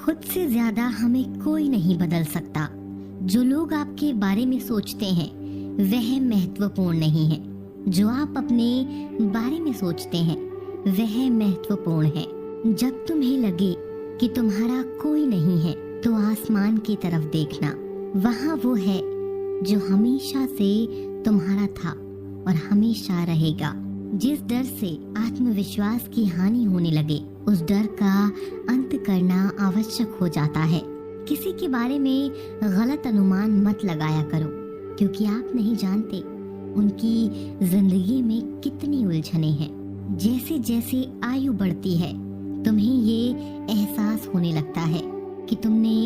खुद से ज्यादा हमें कोई नहीं बदल सकता। जो लोग आपके बारे में सोचते हैं वह महत्वपूर्ण नहीं है। जो आप अपने बारे में सोचते हैं वह महत्वपूर्ण है। जब तुम्हें लगे कि तुम्हारा कोई नहीं है तो आसमान की तरफ देखना, वहाँ वो है जो हमेशा से तुम्हारा था और हमेशा रहेगा। जिस डर से आत्मविश्वास की हानि होने लगे उस डर का अंत करना आवश्यक हो जाता है। किसी के बारे में गलत अनुमान मत लगाया करो, क्योंकि आप नहीं जानते उनकी जिंदगी में कितनी उलझने हैं। जैसे जैसे आयु बढ़ती है तुम्हें ये एहसास होने लगता है कि तुमने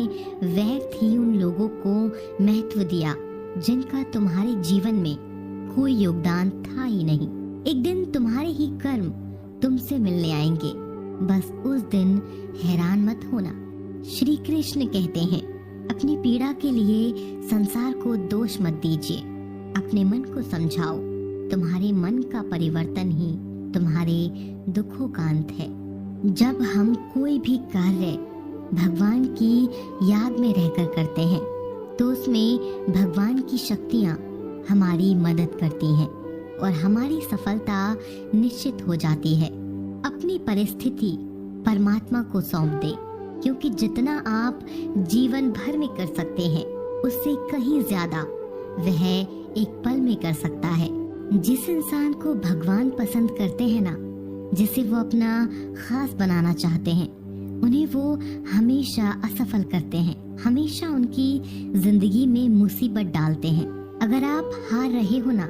व्यर्थ ही उन लोगों को महत्व दिया जिनका तुम्हारे जीवन में कोई योगदान था ही नहीं। एक दिन तुम्हारे ही कर्म तुमसे मिलने आएंगे, बस उस दिन हैरान मत होना। श्री कृष्ण कहते हैं, अपनी पीड़ा के लिए संसार को दोष मत दीजिए, अपने मन को समझाओ। तुम्हारे मन का परिवर्तन ही तुम्हारे दुखों का अंत है। जब हम कोई भी कार्य भगवान की याद में रहकर करते हैं तो उसमें भगवान की शक्तियाँ हमारी मदद करती हैं और हमारी सफलता निश्चित हो जाती है। अपनी परिस्थिति परमात्मा को सौंप दे, क्योंकि जितना आप जीवन भर में कर सकते हैं उससे कहीं ज्यादा वह एक पल में कर सकता है। जिस इंसान को भगवान पसंद करते हैं ना, जिसे वो अपना खास बनाना चाहते हैं, उन्हें वो हमेशा असफल करते हैं, हमेशा उनकी जिंदगी में मुसीबत डालते हैं। अगर आप हार रहे हो ना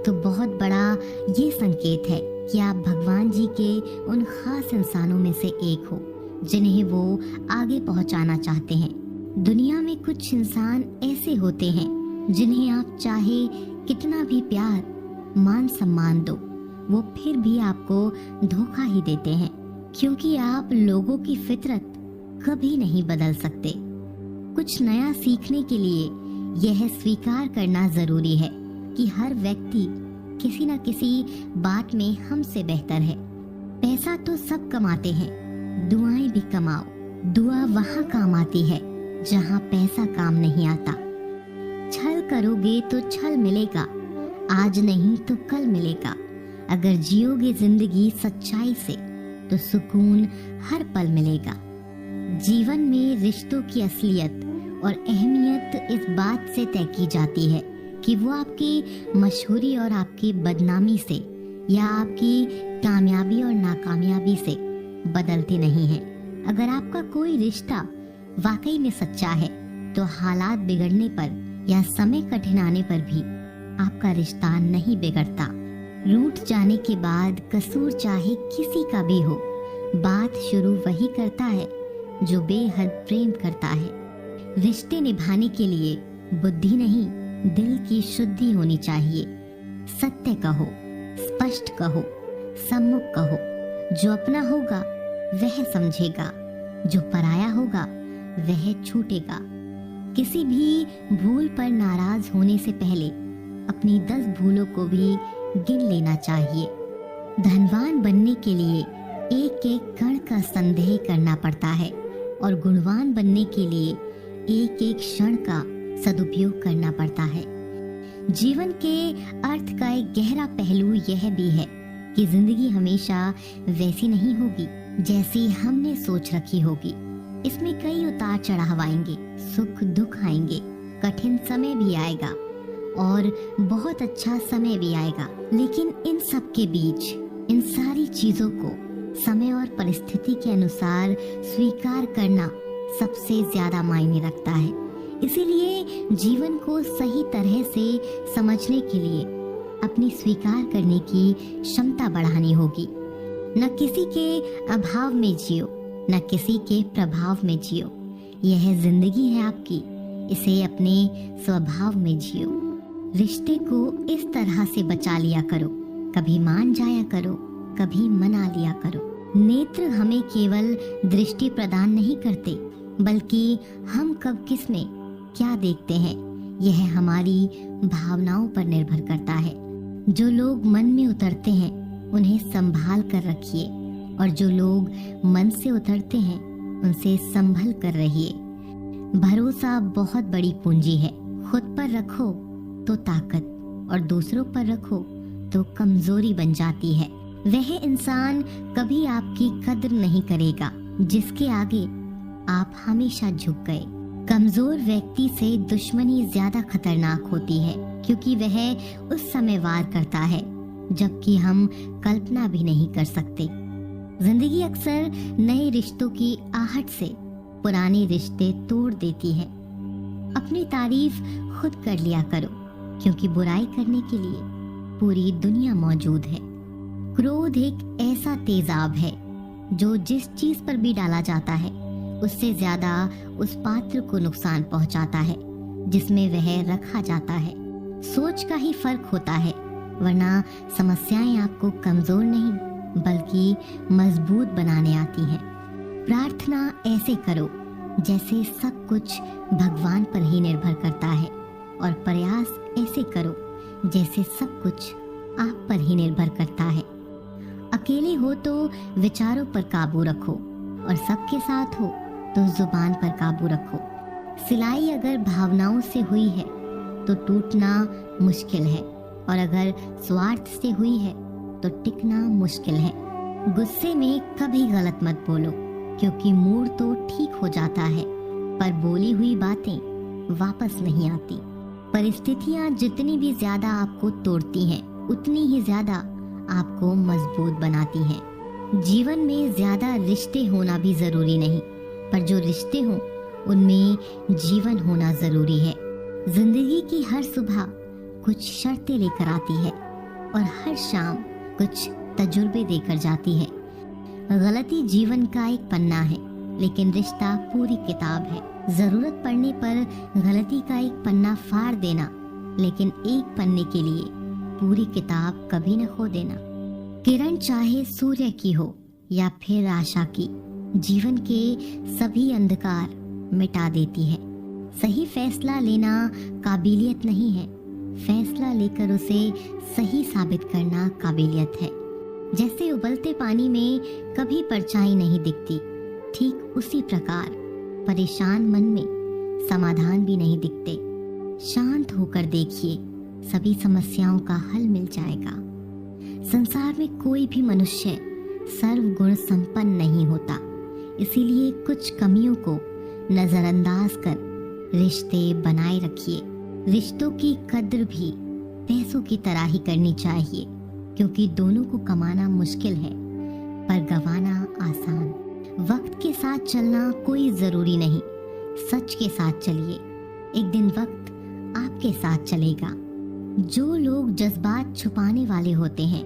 तो बहुत बड़ा ये संकेत है कि आप भगवान जी के उन खास इंसानों में से एक हो जिन्हें वो आगे पहुंचाना चाहते हैं। दुनिया में कुछ इंसान ऐसे होते हैं जिन्हें आप चाहे कितना भी प्यार मान सम्मान दो, वो फिर भी आपको धोखा ही देते हैं, क्योंकि आप लोगों की फितरत कभी नहीं बदल सकते। कुछ नया सीखने के लिए यह स्वीकार करना जरूरी है कि हर व्यक्ति किसी न किसी बात में हमसे बेहतर है। पैसा तो सब कमाते हैं, दुआएं भी कमाओ। दुआ वहाँ काम आती है जहाँ पैसा काम नहीं आता। छल करोगे तो छल मिलेगा, आज नहीं तो कल मिलेगा। अगर जियोगे जिंदगी सच्चाई से तो सुकून हर पल मिलेगा। जीवन में रिश्तों की असलियत और अहमियत इस बात से तय की जाती है कि वो आपकी मशहूरी और आपकी बदनामी से या आपकी कामयाबी और नाकामयाबी से बदलते नहीं हैं। अगर आपका कोई रिश्ता वाकई में सच्चा है तो हालात बिगड़ने पर या समय कठिन आने पर भी आपका रिश्ता नहीं बिगड़ता। रूठ जाने के बाद कसूर चाहे किसी का भी हो, बात शुरू वही करता है जो बेहद प्रेम करता है। रिश्ते निभाने के लिए बुद्धि नहीं, दिल की शुद्धि होनी चाहिए। सत्य कहो, स्पष्ट कहो, सम्मुख कहो। जो अपना होगा वह समझेगा, जो पराया होगा वह छूटेगा। किसी भी भूल पर नाराज होने से पहले अपनी 10 भूलों को भी गिन लेना चाहिए। धनवान बनने के लिए एक एक कण का संदेह करना पड़ता है और गुणवान बनने के लिए एक एक क्षण का सदुपयोग करना पड़ता है। जीवन के अर्थ का एक गहरा पहलू यह भी है कि जिंदगी हमेशा वैसी नहीं होगी जैसी हमने सोच रखी होगी। इसमें कई उतार चढ़ाव आएंगे, सुख दुख आएंगे, कठिन समय भी आएगा और बहुत अच्छा समय भी आएगा। लेकिन इन सब के बीच इन सारी चीजों को समय और परिस्थिति के अनुसार स्वीकार करना सबसे ज्यादा मायने रखता है। इसीलिए जीवन को सही तरह से समझने के लिए अपनी स्वीकार करने की क्षमता बढ़ानी होगी। न किसी के अभाव में जियो, न किसी के प्रभाव में जियो। यह जिंदगी है आपकी, इसे अपने स्वभाव में जियो। रिश्ते को इस तरह से बचा लिया करो, कभी मान जाया करो, कभी मना लिया करो। नेत्र हमें केवल दृष्टि प्रदान नहीं करते, बल्कि हम कब किस में क्या देखते हैं यह हमारी भावनाओं पर निर्भर करता है। जो लोग मन में उतरते हैं उन्हें संभाल कर रखिए और जो लोग मन से उतरते हैं उनसे संभल कर रहिए। भरोसा बहुत बड़ी पूंजी है। खुद पर रखो तो ताकत और दूसरों पर रखो तो कमजोरी बन जाती है। वह इंसान कभी आपकी कद्र नहीं करेगा जिसके आगे आप हमेशा झुक गए। कमजोर व्यक्ति से दुश्मनी ज्यादा खतरनाक होती है क्योंकि वह उस समय वार करता है जबकि हम कल्पना भी नहीं कर सकते। जिंदगी अक्सर नए रिश्तों की आहट से पुराने रिश्ते तोड़ देती है। अपनी तारीफ खुद कर लिया करो क्योंकि बुराई करने के लिए पूरी दुनिया मौजूद है। क्रोध एक ऐसा तेजाब है जो जिस चीज पर भी डाला जाता है उससे ज्यादा उस पात्र को नुकसान पहुंचाता है जिसमें वह रखा जाता है। सोच का ही फर्क होता है, वरना समस्याएं आपको कमजोर नहीं बल्कि मजबूत बनाने आती हैं। प्रार्थना ऐसे करो जैसे सब कुछ भगवान पर ही निर्भर करता है और प्रयास ऐसे करो जैसे सब कुछ आप पर ही निर्भर करता है। अकेले हो तो विचारों पर काबू रखो और सबके साथ हो तो जुबान पर काबू रखो। सिलाई अगर भावनाओं से हुई है तो टूटना मुश्किल है और अगर स्वार्थ से हुई है तो टिकना मुश्किल है। गुस्से में कभी गलत मत बोलो क्योंकि मूड तो ठीक हो जाता है पर बोली हुई बातें वापस नहीं आती। परिस्थितियां जितनी भी ज्यादा आपको तोड़ती हैं उतनी ही ज्यादा आपको मजबूत बनाती हैं। जीवन में ज्यादा रिश्ते होना भी जरूरी नहीं पर जो रिश्ते हों उनमें जीवन होना जरूरी है। जिंदगी की हर सुबह कुछ शर्तें लेकर आती है और हर शाम कुछ तजुर्बे देकर जाती है। गलती जीवन का एक पन्ना है लेकिन रिश्ता पूरी किताब है। जरूरत पड़ने पर गलती का एक पन्ना फाड़ देना लेकिन एक पन्ने के लिए पूरी किताब कभी न खो देना। किरण चाहे सूर्य की हो या फिर आशा की, जीवन के सभी अंधकार मिटा देती है। सही फैसला लेना काबिलियत नहीं है, फैसला लेकर उसे सही साबित करना काबिलियत है। जैसे उबलते पानी में कभी परछाई नहीं दिखती, ठीक उसी प्रकार परेशान मन में समाधान भी नहीं दिखते। शांत होकर देखिए, सभी समस्याओं का हल मिल जाएगा। संसार में कोई भी मनुष्य सर्वगुण संपन्न नहीं होता, इसीलिए कुछ कमियों को नजरअंदाज कर रिश्ते बनाए रखिए। रिश्तों की कद्र भी पैसों की तरह ही करनी चाहिए क्योंकि दोनों को कमाना मुश्किल है पर गंवाना आसान। वक्त के साथ चलना कोई जरूरी नहीं, सच के साथ चलिए, एक दिन वक्त आपके साथ चलेगा। जो लोग जज्बात छुपाने वाले होते हैं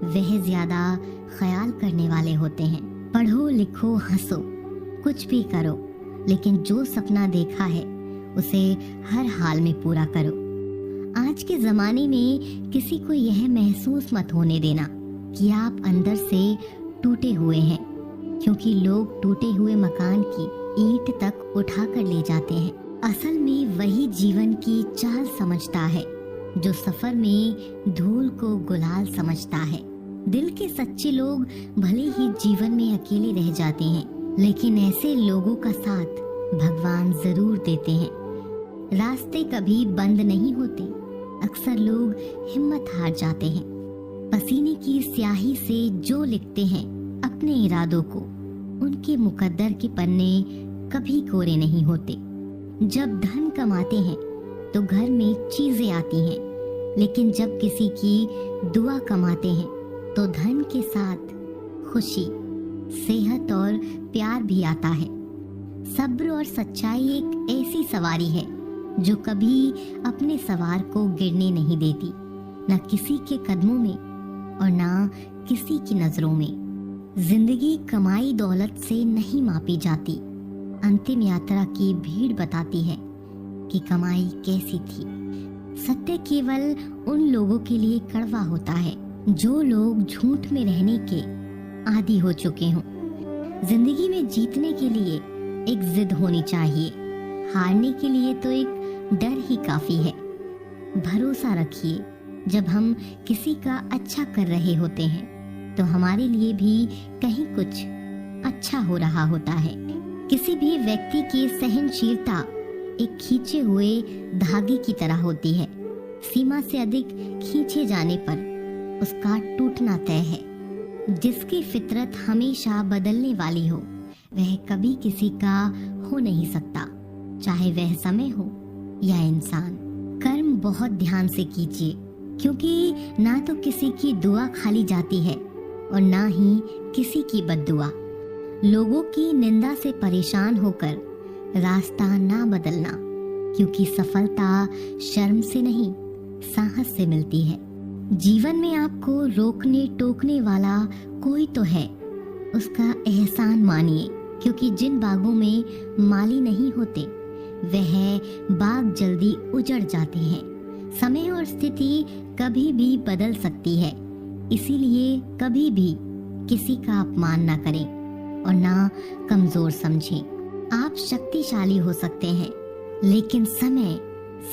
वह ज्यादा ख्याल करने वाले होते हैं। पढ़ो लिखो हंसो कुछ भी करो लेकिन जो सपना देखा है उसे हर हाल में पूरा करो। आज के जमाने में किसी को यह महसूस मत होने देना कि आप अंदर से टूटे हुए हैं क्योंकि लोग टूटे हुए मकान की ईंट तक उठा कर ले जाते हैं। असल में वही जीवन की चाल समझता है जो सफर में धूल को गुलाल समझता है। दिल के सच्चे लोग भले ही जीवन में अकेले रह जाते हैं लेकिन ऐसे लोगों का साथ भगवान जरूर देते हैं। रास्ते कभी बंद नहीं होते, अक्सर लोग हिम्मत हार जाते हैं। पसीने की स्याही से जो लिखते हैं अपने इरादों को, उनके मुकद्दर के पन्ने कभी कोरे नहीं होते। जब धन कमाते हैं तो घर में चीजें आती हैं लेकिन जब किसी की दुआ कमाते हैं तो धन के साथ खुशी, सेहत और प्यार भी आता है। सब्र और सच्चाई एक ऐसी सवारी है जो कभी अपने सवार को गिरने नहीं देती, न किसी के कदमों में और न किसी की नजरों में। जिंदगी कमाई दौलत से नहीं मापी जाती, अंतिम यात्रा की भीड़ बताती है कि कमाई कैसी थी। सत्य केवल उन लोगों के लिए कड़वा होता है जो लोग झूठ में रहने के आदी हो चुके हों। जिंदगी में जीतने के लिए एक जिद होनी चाहिए, हारने के लिए तो एक डर ही काफी है। भरोसा रखिए, जब हम किसी का अच्छा कर रहे होते हैं तो हमारे लिए भी कहीं कुछ अच्छा हो रहा होता है। किसी भी व्यक्ति की सहनशीलता एक खींचे हुए धागे की तरह होती है। सीमा से अधिक खींचे जाने पर उसका टूटना तय है। जिसकी फितरत हमेशा बदलने वाली हो वह कभी किसी का हो नहीं सकता, चाहे वह समय हो या इंसान। कर्म बहुत ध्यान से कीजिए, क्योंकि ना तो किसी की दुआ खाली जाती है और ना ही किसी की बद्दुआ। लोगों की निंदा से परेशान होकर रास्ता ना बदलना, क्योंकि सफलता शर्म से नहीं साहस से मिलती है। जीवन में आपको रोकने टोकने वाला कोई तो है, उसका एहसान मानिए, क्योंकि जिन बागों में माली नहीं होते वह बाग जल्दी उजड़ जाते हैं। समय और स्थिति कभी भी बदल सकती है, इसीलिए कभी भी किसी का अपमान ना करें और ना कमजोर समझें। आप शक्तिशाली हो सकते हैं, लेकिन समय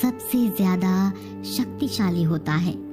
सबसे ज्यादा शक्तिशाली होता है।